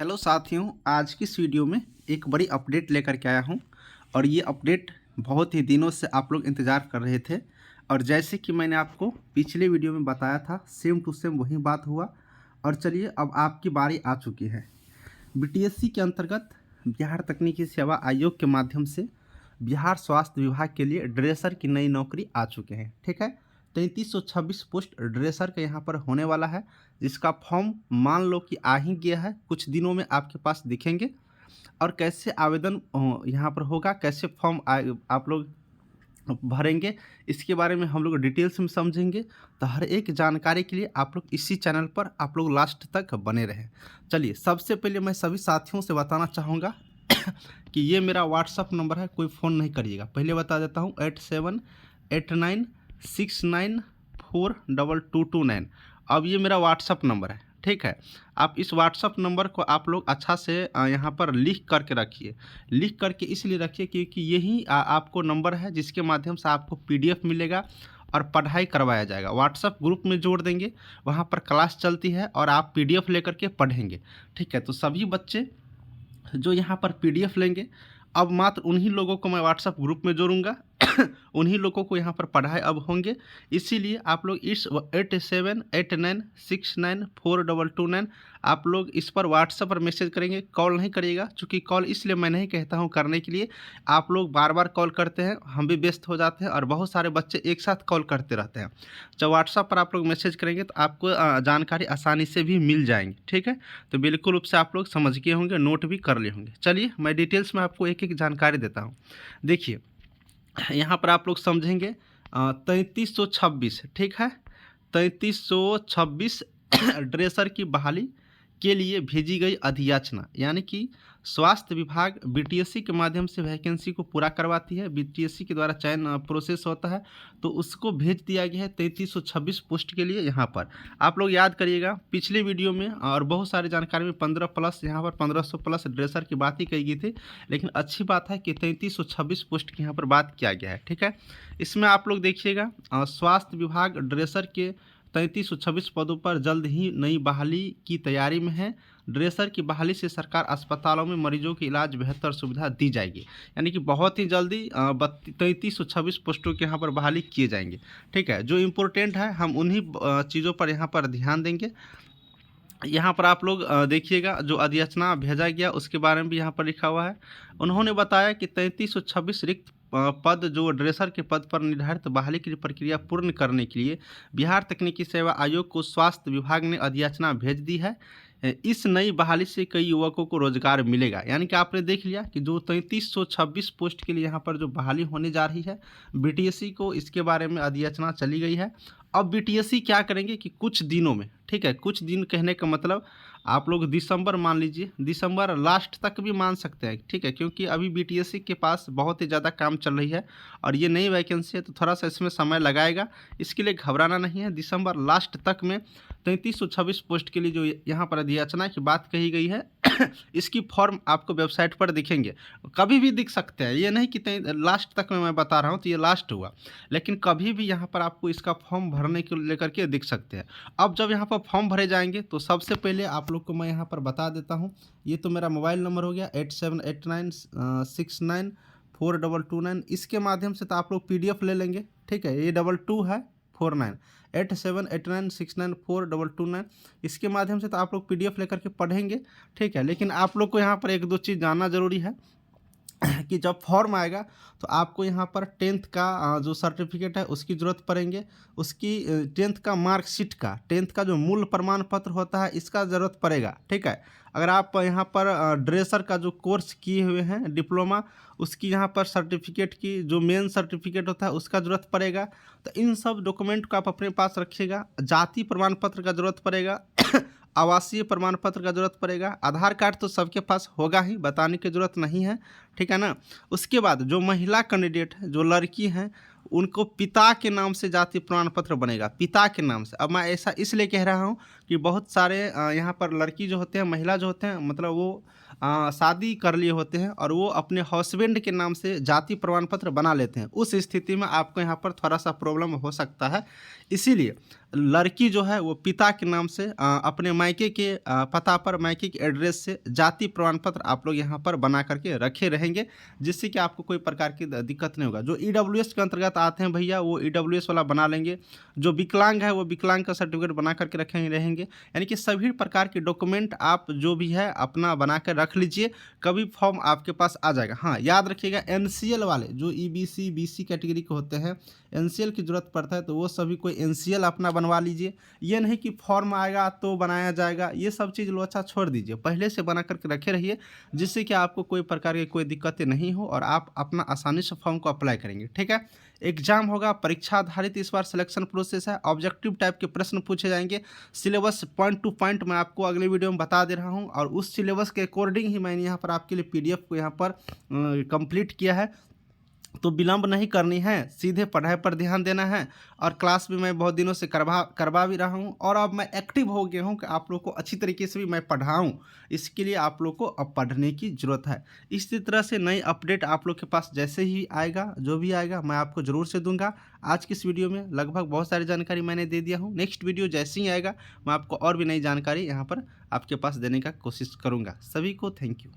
Hello साथियों, आज की इस वीडियो में एक बड़ी अपडेट लेकर के आया हूं और ये अपडेट बहुत ही दिनों से आप लोग इंतज़ार कर रहे थे। और जैसे कि मैंने आपको पिछले वीडियो में बताया था, सेम टू सेम वही बात हुआ। और चलिए, अब आपकी बारी आ चुकी है। बीटीएससी के अंतर्गत बिहार तकनीकी सेवा आयोग के माध्यम से बिहार स्वास्थ्य विभाग के लिए ड्रेसर की नई नौकरी आ चुके हैं। ठीक है, 3326 पोस्ट ड्रेसर का यहाँ पर होने वाला है, जिसका फॉर्म मान लो कि आ ही गया है, कुछ दिनों में आपके पास दिखेंगे। और कैसे आवेदन यहाँ पर होगा, कैसे फॉर्म आप लोग भरेंगे, इसके बारे में हम लोग डिटेल्स में समझेंगे। तो हर एक जानकारी के लिए आप लोग इसी चैनल पर आप लोग लास्ट तक बने रहें। चलिए, सबसे पहले मैं सभी साथियों से बताना चाहूँगा कि ये मेरा व्हाट्सअप नंबर है, कोई फ़ोन नहीं करिएगा। पहले बता देता हूँ, 8789694229। अब ये मेरा व्हाट्सअप नंबर है। ठीक है, आप इस व्हाट्सअप नंबर को आप लोग अच्छा से यहाँ पर लिख करके रखिए। लिख करके इसलिए रखिए क्योंकि यही आपको नंबर है जिसके माध्यम से आपको पीडीएफ मिलेगा और पढ़ाई करवाया जाएगा। व्हाट्सअप ग्रुप में जोड़ देंगे, वहाँ पर क्लास चलती है और आप पीडीएफ लेकर के पढ़ेंगे। ठीक है, तो सभी बच्चे जो यहाँ पर पीडीएफ लेंगे, अब मात्र उन्हीं लोगों को मैं व्हाट्सएप ग्रुप में जोड़ूंगा उन्हीं लोगों को यहाँ पर पढ़ाई अब होंगे। इसीलिए आप लोग इस 8789694229 आप लोग इस पर व्हाट्सएप पर मैसेज करेंगे, कॉल नहीं करिएगा। चूँकि कॉल इसलिए मैं नहीं कहता हूँ करने के लिए, आप लोग बार बार कॉल करते हैं, हम भी व्यस्त हो जाते हैं और बहुत सारे बच्चे एक साथ कॉल करते रहते हैं। जब व्हाट्सएप पर आप लोग मैसेज करेंगे तो आपको जानकारी आसानी से भी मिल जाएंगी। ठीक है, तो बिल्कुल रूप से आप लोग समझ गए होंगे, नोट भी कर लिए होंगे। चलिए, मैं डिटेल्स में आपको एक एक जानकारी देता हूँ। देखिए, यहाँ पर आप लोग समझेंगे 3326। ठीक है, 3326 ड्रेसर की बहाली के लिए भेजी गई अधियाचना, यानी कि स्वास्थ्य विभाग बीटीएससी के माध्यम से वैकेंसी को पूरा करवाती है। बीटीएससी के द्वारा चयन प्रोसेस होता है, तो उसको भेज दिया गया है 3326 पोस्ट के लिए। यहाँ पर आप लोग याद करिएगा, पिछले वीडियो में और बहुत सारी जानकारी में 15 प्लस, यहाँ पर 1500 प्लस ड्रेसर की बात ही कही गई थी। लेकिन अच्छी बात है कि 3326 पोस्ट की यहाँ पर बात किया गया है। ठीक है, इसमें आप लोग देखिएगा, स्वास्थ्य विभाग ड्रेसर के 3326 पदों पर जल्द ही नई बहाली की तैयारी में है। ड्रेसर की बहाली से सरकार अस्पतालों में मरीजों के इलाज बेहतर सुविधा दी जाएगी, यानी कि बहुत ही जल्दी 3326 पोस्टों के यहाँ पर बहाली किए जाएंगे। ठीक है, जो इम्पोर्टेंट है हम उन्हीं चीज़ों पर यहाँ पर ध्यान देंगे। यहाँ पर आप लोग देखिएगा, जो अधियाचना भेजा गया उसके बारे में भी यहाँ पर लिखा हुआ है। उन्होंने बताया कि 3326 रिक्त पद जो ड्रेसर के पद पर निर्धारित बहाली की प्रक्रिया पूर्ण करने के लिए बिहार तकनीकी सेवा आयोग को स्वास्थ्य विभाग ने अधियाचना भेज दी है। इस नई बहाली से कई युवकों को रोजगार मिलेगा। यानी कि आपने देख लिया कि जो 3326 पोस्ट के लिए यहाँ पर जो बहाली होने जा रही है बीटीएससी को, इसके बारे में अधियाचना चली गई है। अब बीटीएससी क्या करेंगे कि कुछ दिनों में, ठीक है, कुछ दिन कहने का मतलब आप लोग दिसंबर मान लीजिए, दिसंबर लास्ट तक भी मान सकते हैं। ठीक है, क्योंकि अभी बीटीएससी के पास बहुत ही ज़्यादा काम चल रही है और ये नई वैकेंसी है, तो थोड़ा सा इसमें समय लगाएगा। इसके लिए घबराना नहीं है। दिसंबर लास्ट तक में 3326 पोस्ट के लिए जो यहाँ पर अधियाचना की बात कही गई है इसकी फॉर्म आपको वेबसाइट पर दिखेंगे। कभी भी दिख सकते हैं, ये नहीं कि लास्ट तक में मैं बता रहा हूँ तो ये लास्ट हुआ, लेकिन कभी भी यहाँ पर आपको इसका फॉर्म भरने को लेकर के दिख सकते हैं। अब जब यहाँ पर फॉर्म भरे जाएंगे तो सबसे पहले आप लोग को मैं यहाँ पर बता देता हूँ, ये तो मेरा मोबाइल नंबर हो गया 8789694229। इसके माध्यम से तो आप लोग पीडीएफ ले लेंगे। ठीक है, ये 22 है 49 8789694229। इसके माध्यम से तो आप लोग पीडीएफ लेकर के पढ़ेंगे। ठीक है, लेकिन आप लोग को यहाँ पर एक दो चीज़ जानना जरूरी है कि जब फॉर्म आएगा तो आपको यहाँ पर 10th का जो सर्टिफिकेट है उसकी ज़रूरत पड़ेंगे, उसकी 10th का मार्कशीट का, 10th का जो मूल प्रमाण पत्र होता है इसका ज़रूरत पड़ेगा। ठीक है, अगर आप यहाँ पर ड्रेसर का जो कोर्स किए हुए हैं डिप्लोमा, उसकी यहाँ पर सर्टिफिकेट की जो मेन सर्टिफिकेट होता है उसका ज़रूरत पड़ेगा। तो इन सब डॉक्यूमेंट को आप अपने पास रखिएगा। जाति प्रमाण पत्र का ज़रूरत पड़ेगा आवासीय प्रमाण पत्र का ज़रूरत पड़ेगा। आधार कार्ड तो सबके पास होगा ही, बताने की ज़रूरत नहीं है। ठीक है ना। उसके बाद जो महिला कैंडिडेट है, जो लड़की हैं, उनको पिता के नाम से जाति प्रमाण पत्र बनेगा, पिता के नाम से। अब मैं ऐसा इसलिए कह रहा हूँ कि बहुत सारे यहाँ पर लड़की जो होते हैं, महिला जो होते हैं, मतलब वो शादी कर लिए होते हैं और वो अपने हस्बैंड के नाम से जाति प्रमाण पत्र बना लेते हैं। उस स्थिति में आपको यहाँ पर थोड़ा सा प्रॉब्लम हो सकता है। इसीलिए लड़की जो है वो पिता के नाम से अपने मायके के पता पर, मायके के एड्रेस से जाति प्रमाण पत्र आप लोग यहाँ पर बना करके रखे रहेंगे, जिससे कि आपको कोई प्रकार की दिक्कत नहीं होगा। जो ईडब्ल्यूएस के अंतर्गत आते हैं भैया, वो ईडब्ल्यूएस वाला बना लेंगे। जो विकलांग है वो विकलांग का सर्टिफिकेट बना करके रखेंगे रहेंगे। यानी कि सभी प्रकार के डॉक्यूमेंट आप जो भी है अपना बना कर रख लीजिए, कभी फॉर्म आपके पास आ जाएगा। हाँ, याद रखिएगा, एनसीएल वाले जो ईबीसी बीसी कैटेगरी के होते हैं, एनसीएल की जरूरत पड़ता है तो वो सभी कोई एनसीएल अपना बनवा लीजिए। ये नहीं कि फॉर्म आएगा तो बनाया जाएगा, ये सब चीज़ लोचा छोड़ दीजिए, पहले से बना करके रखे रहिए, जिससे कि आपको कोई प्रकार की कोई दिक्कतें नहीं हो और आप अपना आसानी से फॉर्म को अप्लाई करेंगे। ठीक है, एग्जाम होगा परीक्षा आधारित, इस बार सिलेक्शन प्रोसेस है, ऑब्जेक्टिव टाइप के प्रश्न पूछे जाएंगे। सिलेबस पॉइंट टू पॉइंट मैं आपको अगले वीडियो में बता दे रहा हूँ, और उस सिलेबस के अकॉर्डिंग ही मैंने यहाँ पर आपके लिए पीडीएफ को यहाँ पर कंप्लीट किया है। तो विलंब नहीं करनी है, सीधे पढ़ाई पर ध्यान देना है। और क्लास भी मैं बहुत दिनों से करवा भी रहा हूँ, और अब मैं एक्टिव हो गया हूँ कि आप लोग को अच्छी तरीके से भी मैं पढ़ाऊँ। इसके लिए आप लोग को अब पढ़ने की ज़रूरत है। इसी तरह से नई अपडेट आप लोग के पास जैसे ही आएगा, जो भी आएगा मैं आपको ज़रूर से दूंगा। आज की इस वीडियो में लगभग बहुत सारी जानकारी मैंने दे दिया हूँ। नेक्स्ट वीडियो जैसे ही आएगा मैं आपको और भी नई जानकारी यहाँ पर आपके पास देने का कोशिश करूँगा। सभी को थैंक यू।